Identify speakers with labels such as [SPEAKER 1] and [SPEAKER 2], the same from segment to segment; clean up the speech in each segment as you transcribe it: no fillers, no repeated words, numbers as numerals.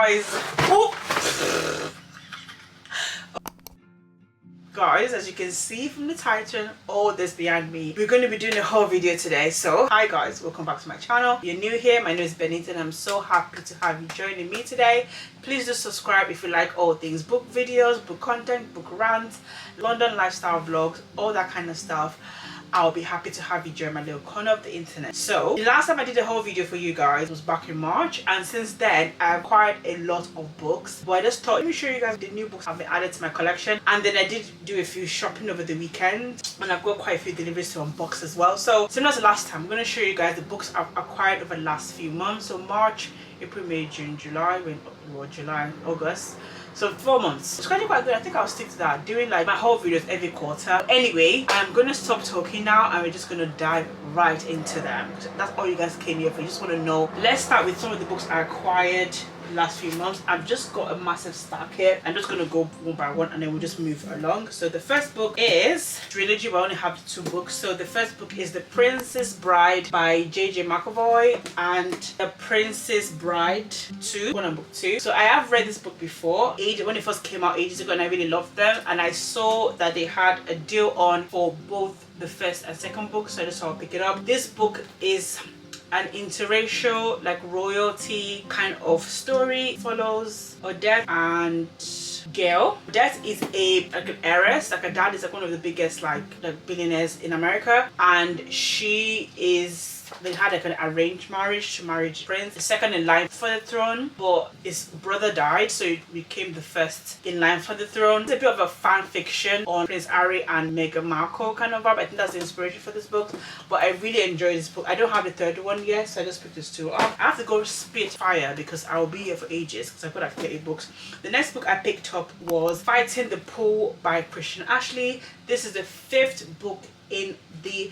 [SPEAKER 1] guys. Oh. Guys, as you can see from the title, all this behind me, we're going to be doing a whole video today. So hi guys, welcome back to my channel. If you're new here, my name is Benita and I'm so happy to have you joining me today. Please do subscribe if you like all things book videos, book content, book rants, London lifestyle vlogs, all that kind of stuff. I'll be happy to have you join my little corner of the internet. So the last time I did a whole video for you guys was back in March, and since then I acquired a lot of books, but I just thought let me show you guys the new books have been added to my collection. And then I did do a few shopping over the weekend, and I've got quite a few deliveries to unbox as well. So similar to last time, I'm going to show you guys the books I've acquired over the last few months. So March, April, May, June, July, July, August. So 4 months. It's quite good. I think I'll stick to that, doing like my whole videos every quarter. Anyway, I'm gonna stop talking now and we're just gonna dive right into them. That's all you guys came here for. You just want to know. Let's start with some of the books I acquired the last few months. I've just got a massive stack here. I'm just gonna go one by one and then we'll just move along. So the first book is trilogy, but I only have 2 books. So the first book is The Princess Bride by J.J. McAvoy and The Princess Bride 2, one on book 2. So I have read this book before, when it first came out ages ago, and I really loved them, and I saw that they had a deal on for both the first and second book, so I just thought I'll pick it up. This book is an interracial, like royalty kind of story. Follows Odette and Gail. Odette is like an heiress, like her dad is like one of the biggest like billionaires in America, and they had like an arranged marriage to marry Prince, the second in line for the throne, but his brother died, so he became the first in line for the throne. It's a bit of a fan fiction on Prince Harry and Meghan Markle kind of vibe. I think that's the inspiration for this book, but I really enjoyed this book. I don't have the third one yet, so I just picked this 2 up. I have to go spit fire because I'll be here for ages because I've got like 30 books. The next book I picked up was Fighting the Pool by Christian Ashley. This is the 5th book in the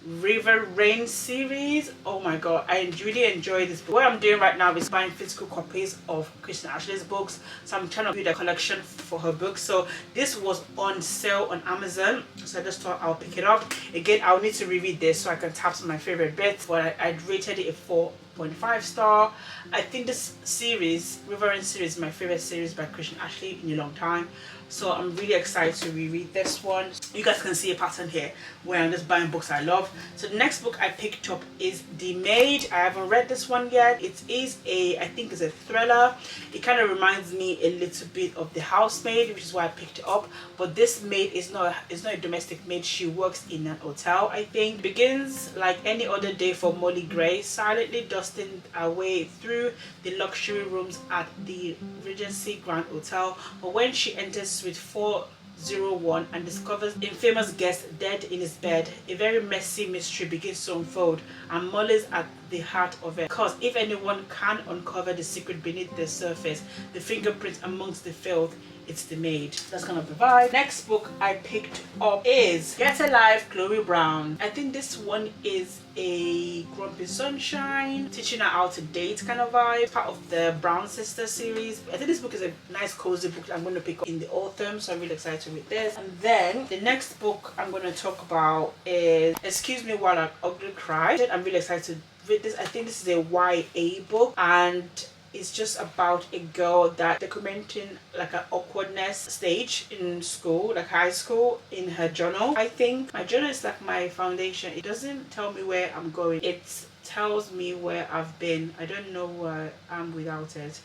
[SPEAKER 1] River Rain series. Oh my god, I really enjoy this book. What I'm doing right now is buying physical copies of Christian Ashley's books, so I'm trying to build a collection for her books. So this was on sale on Amazon, so I just thought I'll pick it up. Again, I'll need to reread this so I can tap some of my favorite bits, but I rated it a 4.5 star. I think this series, River Rain series, is my favorite series by Christian Ashley in a long time, so I'm really excited to reread this one. You guys can see a pattern here where I'm just buying books I love. So the next book I picked up is The Maid. I haven't read this one yet. It is I think it's a thriller. It kind of reminds me a little bit of The Housemaid, which is why I picked it up. But this maid is not a domestic maid. She works in an hotel, I think. It begins like any other day for Molly Gray, silently dusting her way through the luxury rooms at the Regency Grand Hotel. But when she enters Suite 401 and discovers infamous guest dead in his bed, a very messy mystery begins to unfold, and Molly's at the heart of it. Because if anyone can uncover the secret beneath the surface, the fingerprints amongst the filth, it's the maid. That's kind of the vibe. Next book I picked up is Get Alive, Chloe Brown. I think this one is a Grumpy Sunshine, teaching her how to date kind of vibe, part of the Brown Sisters series. I think this book is a nice cozy book I'm going to pick up in the autumn, so I'm really excited to read this. And then the next book I'm going to talk about is Excuse Me While I Ugly Cry. I'm really excited to read this. I think this is a YA book, and it's just about a girl that documenting like an awkwardness stage in school, like high school, in her journal. I think my journal is like my foundation. It doesn't tell me where I'm going, it tells me where I've been. I don't know where I'm without it.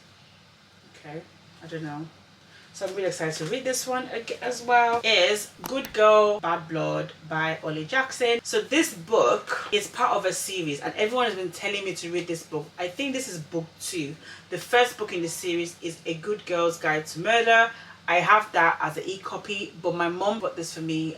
[SPEAKER 1] Okay, I don't know. So I'm really excited to read this one as well. Is Good Girl, Bad Blood by Ollie Jackson. So this book is part of a series and everyone has been telling me to read this book. I think this is book 2. The first book in the series is A Good Girl's Guide to Murder. I have that as an e-copy, but my mom bought this for me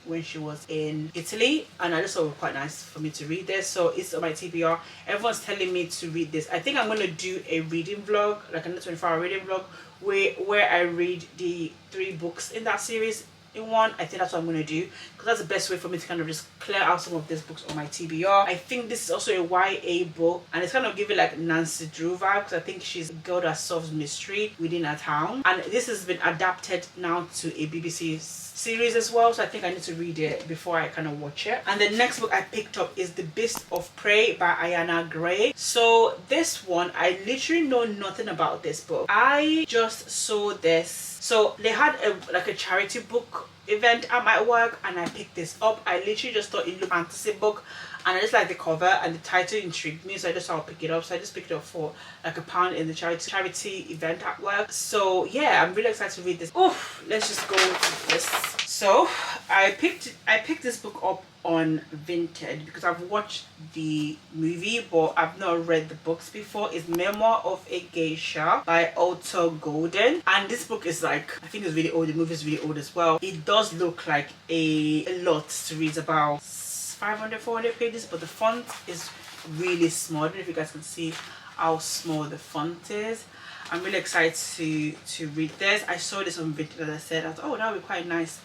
[SPEAKER 1] when she was in Italy, and I just thought it was quite nice for me to read this. So it's on my TBR. Everyone's telling me to read this. I think I'm going to do a reading vlog, like another 24-hour reading vlog, where I read the 3 books in that series in one. I think that's what I'm going to do, because that's the best way for me to kind of just clear out some of these books on my TBR. I think this is also a YA book, and it's kind of giving like Nancy Drew vibe, because I think she's a girl that solves mystery within her town, and this has been adapted now to a BBC series as well, so I think I need to read it before I kind of watch it. And the next book I picked up is The Beast of Prey by Ayana Gray. So this one, I literally know nothing about this book. I just saw this, so they had a charity book event at my work, and I picked this up. I literally just thought it looked fantasy book, and I just like the cover and the title intrigued me, so I just thought I'll pick it up. So I just picked it up for like £1 in the charity event at work. So yeah, I'm really excited to read this. Oof, let's just go with this. So I picked this book up on Vinted because I've watched the movie but I've not read the books before. It's Memoir of a Geisha by Otto Golden, and this book is like, I think it's really old. The movie is really old as well. It does look like a lot to read, about 500-400 pages, but the font is really small. I don't know if you guys can see how small the font is. I'm really excited to read this. I saw this on Vinted, as I said. I thought, oh, that would be quite a nice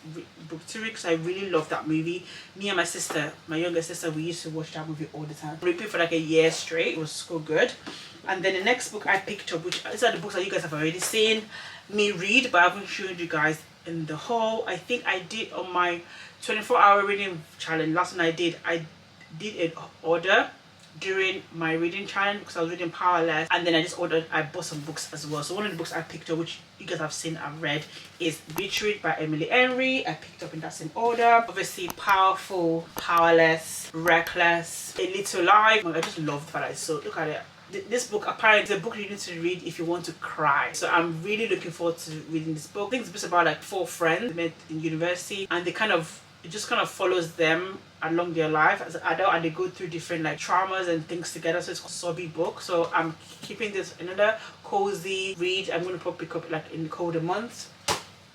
[SPEAKER 1] book to read, because I really love that movie. Me and my sister, my younger sister, we used to watch that movie all the time. Repeat for like a year straight. It was so good. And then the next book I picked up, which these are the books that you guys have already seen me read, but I haven't shown you guys in the haul. I think I did on my 24-hour reading challenge. Last one I did an order during my reading challenge because I was reading Powerless, and then I bought some books as well. So one of the books I picked up, which you guys have seen, I've read, is Beach Read by Emily Henry. I picked up in that same order. Obviously Powerful, Powerless, Reckless, A Little Life. I just love the fact that so look at it. This book apparently is a book you need to read if you want to cry. So I'm really looking forward to reading this book. I think it's just about like 4 friends they met in university, and it just kind of follows them along their life as an adult, and they go through different like traumas and things together. So it's a sobby book. So I'm keeping this another cozy read. I'm going to probably pick up like in the colder months.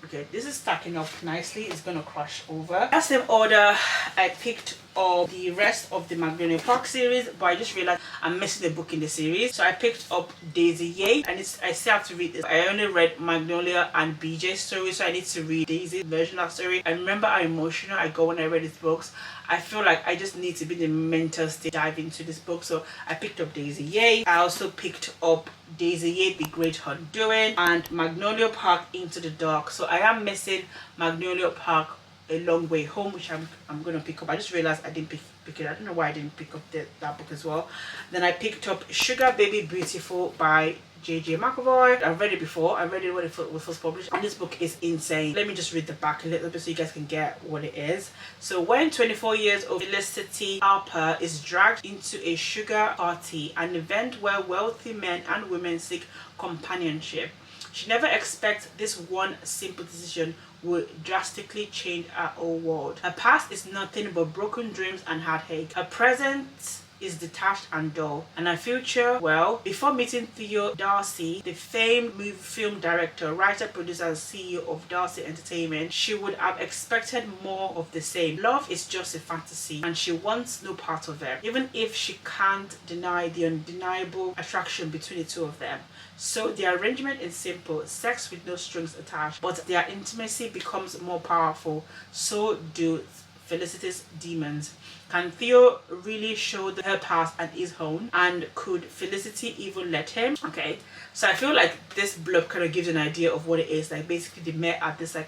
[SPEAKER 1] Okay, this is stacking up nicely. It's gonna crush over. That same order, I picked up the rest of the Magnolia Park series, but I just realized I'm missing a book in the series. So I picked up Daisy Yay, and I still have to read this. I only read Magnolia and BJ's story, so I need to read Daisy's version of that story. I remember how emotional I got when I read these books. I feel like I just need to be in the mental state to dive into this book. So I picked up Daisy Yay. I also picked up Daisy Yay, The Great Undoing, and Magnolia Park, Into the Dark. So I am missing Magnolia Park, A Long Way Home, which I'm gonna pick up. I just realized I didn't pick it. I don't know why I didn't pick up that book as well. Then I picked up Sugar Baby Beautiful by J.J. McAvoy. I've read it before. I read it when it was first published, and this book is insane. Let me just read the back a little bit so you guys can get what it is. So when 24 years old Felicity Harper is dragged into a sugar party, an event where wealthy men and women seek companionship, she never expects this one simple decision will drastically change her whole world. Her past is nothing but broken dreams and heartache. Her present is detached and dull, and her future, well, before meeting Theo Darcy, the famed film director, writer, producer, and CEO of Darcy Entertainment, she would have expected more of the same. Love is just a fantasy, and she wants no part of it, even if she can't deny the undeniable attraction between the two of them. So their arrangement is simple, sex with no strings attached, but their intimacy becomes more powerful. So do Felicity's demons. Can Theo really show her past and his own? And could Felicity even let him? Okay, so I feel like this blurb kind of gives an idea of what it is. Like basically they met at this like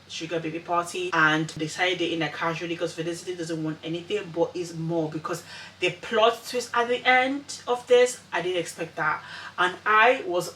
[SPEAKER 1] sugar baby party and decided in a casually because Felicity doesn't want anything but is more, because the plot twist at the end of this, I didn't expect that, and I was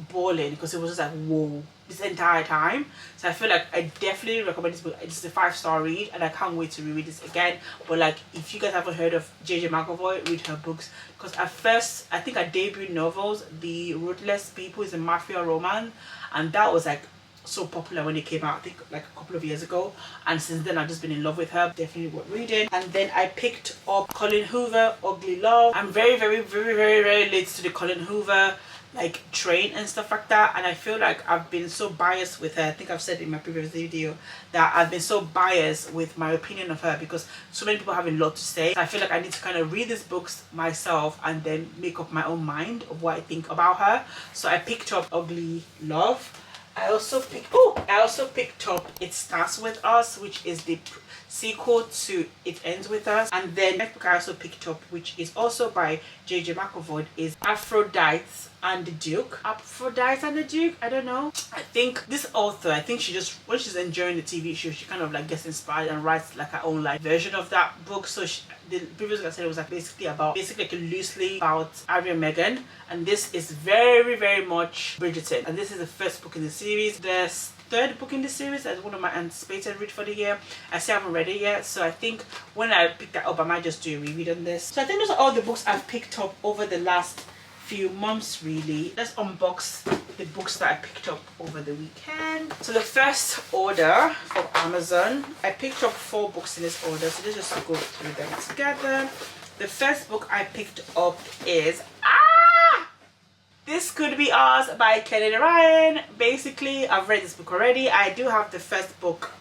[SPEAKER 1] bawling because it was just like whoa this entire time. So I feel like I definitely recommend this book. It's a 5-star read, and I can't wait to reread this again. But like if you guys haven't heard of J.J. McAvoy, read her books, because at first I think her debut novels, The Ruthless People, is a mafia romance, and that was like so popular when it came out, I think like a couple of years ago, and since then I've just been in love with her. Definitely worth reading. And then I picked up Colleen Hoover, Ugly Love. I'm very late to the Colleen Hoover like train and stuff like that, and I feel like I've been so biased with her. I think I've said in my previous video that I've been so biased with my opinion of her because so many people have a lot to say. So I feel like I need to kind of read these books myself and then make up my own mind of what I think about her. So I picked up Ugly Love. I also picked up It Starts With Us, which is the sequel to It Ends With Us. And then the next book I also picked up, which is also by J.J. McAvoy, is Aphrodite and the Duke. Aphrodite and the Duke? I don't know. I think this author, she just, when she's enjoying the TV show, she kind of like gets inspired and writes like her own like version of that book. So the previous book I said it was like basically like loosely about Harry and Meghan, and this is very, very much Bridgerton. And this is the first book in the series. The third book in the series as one of my anticipated read for the year. I still haven't read it yet, so I think when I pick that up I might just do a reread on this. So I think those are all the books I've picked up over the last few months really. Let's unbox the books that I picked up over the weekend. So the first order from Amazon, I picked up 4 books in this order, so let's just go through them together. The first book I picked up is This Could Be Us by Colleen Ryan. Basically, I've read this book already. I do have the first book,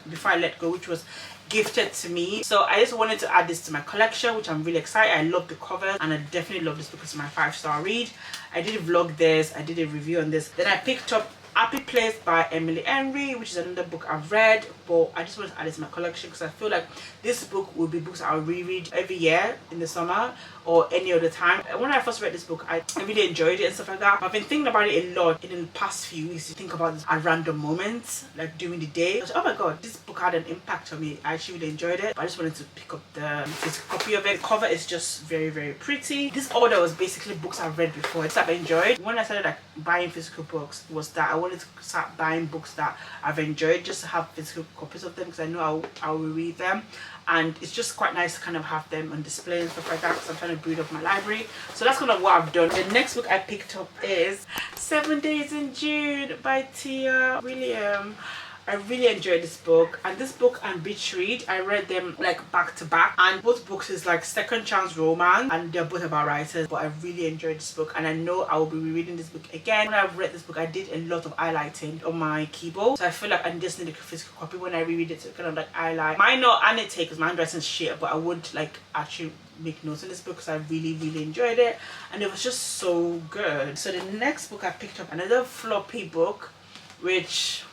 [SPEAKER 1] Before I Let Go, which was gifted to me. So I just wanted to add this to my collection, which I'm really excited. I love the covers and I definitely love this book. It's my 5-star read. I did a vlog this. I did a review on this. Then I picked up Happy Place by Emily Henry, which is another book I've read, but I just wanted to add it to my collection because I feel like this book will be books I'll reread every year in the summer or any other time. When I first read this book, I really enjoyed it and stuff like that. I've been thinking about it a lot in the past few weeks. To think about this at random moments, like during the day. I was like, oh my god, this book had an impact on me. I actually really enjoyed it. But I just wanted to pick up the physical copy of it. The cover is just very, very pretty. This order was basically books I've read before that I've enjoyed. When I started like buying physical books, was that I wanted to start buying books that I've enjoyed just to have physical copies of them because I know I will read them. And it's just quite nice to kind of have them on display and stuff like that because I'm trying to build up my library. So that's kind of what I've done. The next book I picked up is 7 Days in June by Tia William. I really enjoyed this book, and this book and Beach Read, I read them like back to back, and both books is like second chance romance and they're both about writers, but I really enjoyed this book and I know I will be rereading this book again. When I read this book I did a lot of highlighting on my keyboard, so I feel like I just need a physical copy when I reread it to kind of like highlight. Might not annotate because my handwriting's shit, but I would like actually make notes in this book because I really, really enjoyed it and it was just so good. So the next book I picked up, another floppy book, which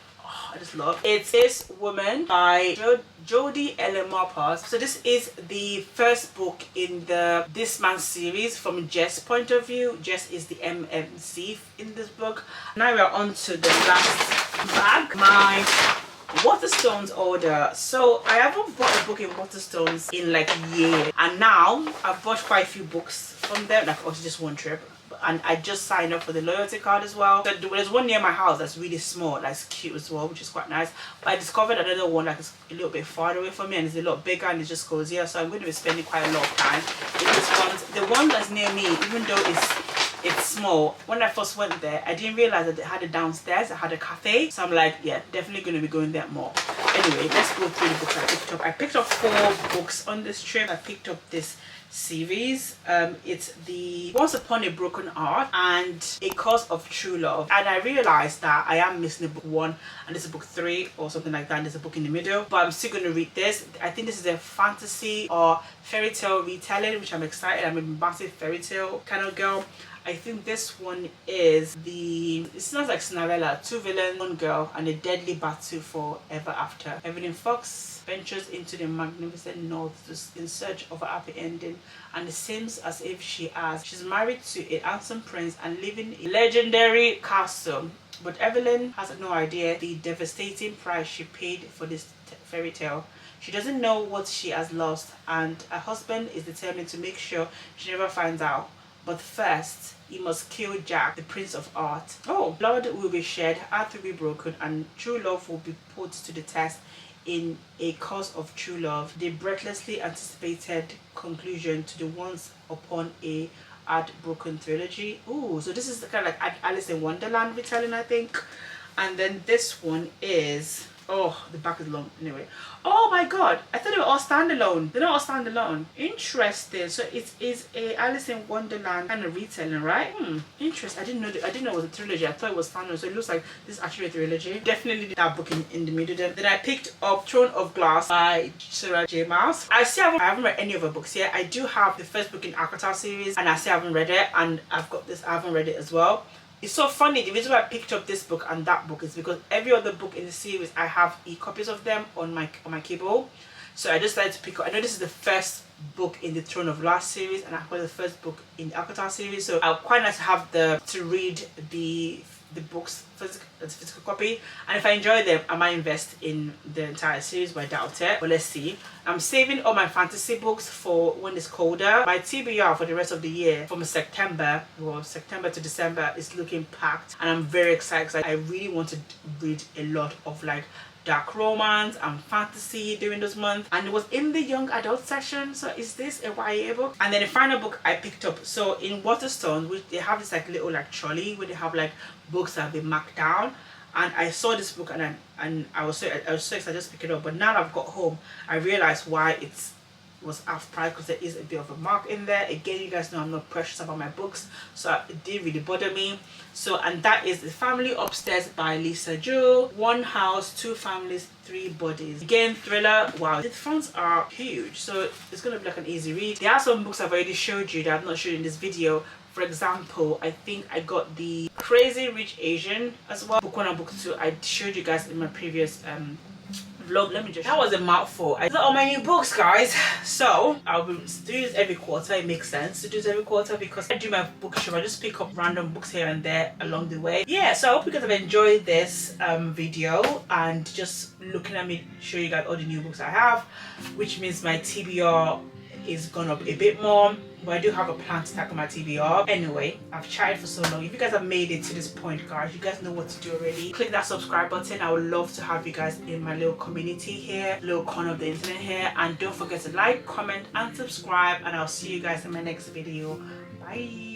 [SPEAKER 1] I just love. It's This Woman by Jodie Ellen Marpers. So this is the first book in the This Man series from Jess' point of view. Jess is the MMC in this book. Now we are on to the last bag, my Waterstones order. So I haven't bought a book in Waterstones in like a year, and now I've bought quite a few books from them, like also just one trip. And I just signed up for the loyalty card as well. So there's one near my house that's really small, that's cute as well, which is quite nice. But I discovered another one that is a little bit farther away from me and it's a lot bigger and it's just cozier. So I'm going to be spending quite a lot of time with this one. The one that's near me, even though it's small, when I first went there I didn't realize that it had a downstairs, it had a cafe. So I'm like, yeah, definitely going to be going there more. Anyway, let's go through the books I picked up. I picked up 4 books on this trip. I picked up this series. It's the Once Upon a Broken Heart and A Cause of True Love, and I realized that I am missing a book 1 and this is book 3 or something like that, and there's a book in the middle, but I'm still going to read this. I think this is a fantasy or fairy tale retelling, which I'm excited. I'm a massive fairy tale kind of girl. I think this one is it sounds like Cinderella, 2 villains, 1 girl, and a deadly battle forever after. Evelyn Fox ventures into the magnificent north in search of a happy ending, and it seems as if she's married to a handsome prince and living in a legendary castle. But Evelyn has no idea the devastating price she paid for this fairy tale. She doesn't know what she has lost, and her husband is determined to make sure she never finds out. But first, he must kill Jack, the Prince of Art. Oh, blood will be shed, heart will be broken, and true love will be put to the test in A Cause of True Love, the breathlessly anticipated conclusion to the Once Upon a Heartbroken trilogy. Ooh, so this is kind of like Alice in Wonderland retelling, I think. And then this one is, oh, the back is long. Anyway, oh my god, I thought they were all standalone. They're not all standalone. Interesting. So it is a Alice in Wonderland kind of retelling, right? Interesting. I didn't know it was a trilogy. I thought it was standalone. So it looks like this is actually a trilogy. Definitely that book in the middle. Then I picked up Throne of Glass by Sarah J. Maas. I haven't read any of her books yet. I do have the first book in Akatar series and I still haven't read it, and I've got this, I haven't read it as well. It's so funny, the reason why I picked up this book and that book is because every other book in the series I have e-copies of them on my keyboard. So I just decided to pick up. I know this is the first book in the Throne of Glass series, and I got the first book in the Alcatraz series, so I quite nice to have to read the books physical copy, and if I enjoy them I might invest in the entire series, but I doubt it. But let's see. I'm saving all my fantasy books for when it's colder. My TBR for the rest of the year from September to December is looking packed, and I'm very excited because I really want to read a lot of like dark romance and fantasy during those months, and it was in the young adult section. So is this a YA book? And then the final book I picked up, so in Waterstone, which they have this like little like trolley where they have like books that have been marked down, and I saw this book and I was so excited to just pick it up. But now that I've got home, I realized why it was half price, because there is a bit of a mark in there. Again, you guys know I'm not precious about my books, so it did really bother me. So, and that is The Family Upstairs by Lisa Jewell. One house, two families, three bodies. Again, thriller. Wow, the fonts are huge, so it's gonna be like an easy read. There are some books I've already showed you that I've not shown in this video. For example, I think I got the Crazy Rich Asian as well, book 1 and book 2. I showed you guys in my previous vlog. Let me just, that was a mouthful. These are all my new books, guys. So I'll be doing this every quarter. It makes sense to do this every quarter because I do my bookshelf. I just pick up random books here and there along the way. Yeah, so I hope you guys have enjoyed this video and just looking at me show you guys all the new books I have, which means my TBR is gone up a bit more, but I do have a plan to tackle my TBR. Anyway, I've chatted for so long. If you guys have made it to this point, guys, you guys know what to do already. Click that subscribe button. I would love to have you guys in my little community here, little corner of the internet here. And don't forget to like, comment and subscribe, and I'll see you guys in my next video. Bye.